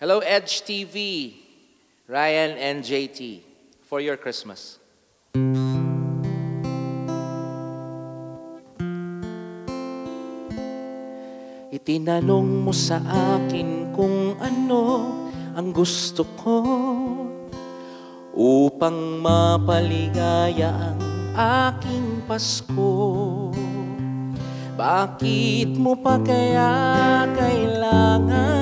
Hello, Edge TV, Ryan and JT, for your Christmas. Itinanong mo sa akin kung ano ang gusto ko upang mapaligaya ang aking Pasko. Bakit mo pa kaya kailangan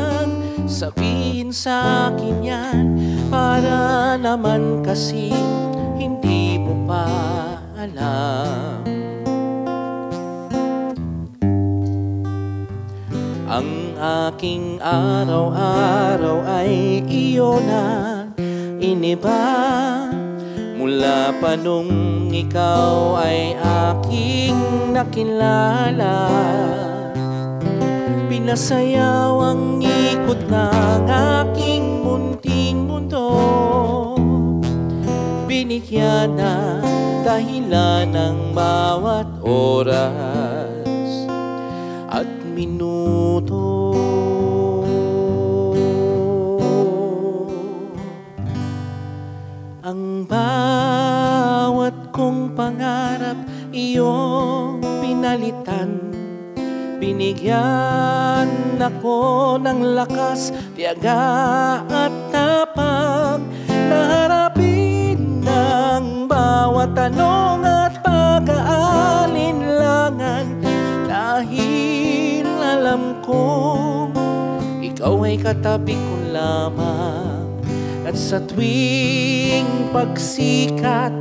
sabihin sa akin yan? Para naman kasi hindi mo pa alam. Ang aking araw-araw ay iyo na iniba. Mula pa nung ikaw ay aking nakilala, pinasayaw ang ikot ng aking munting mundo. Binigyan na dahilan ng bawat oras at minuto. Ang bawat kong pangarap iyong pinalitan. Binigyan ako ng lakas, tiyaga at tapang na harapin ang bawat tanong at pag-aalinlangan. Dahil alam kong ikaw ay katabi ko lamang, at sa tuwing pagsikat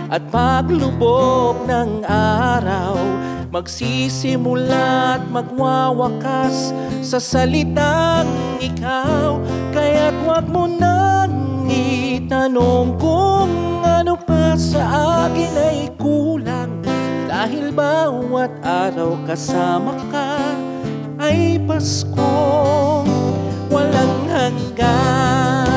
at paglubog ng araw, magsisimula at magwawakas sa salitang ikaw. Kaya't huwag mo nang itanong kung ano pa sa akin ay kulang, dahil bawat araw kasama ka ay Paskong walang hanggan.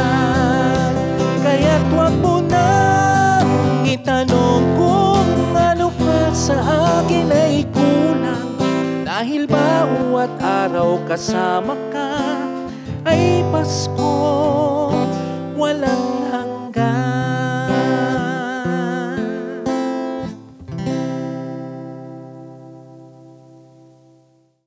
Kaya't huwag mo nang itanong kung ano pa sa akin ay kulang, dahil bawat araw kasama ka ay Pasko.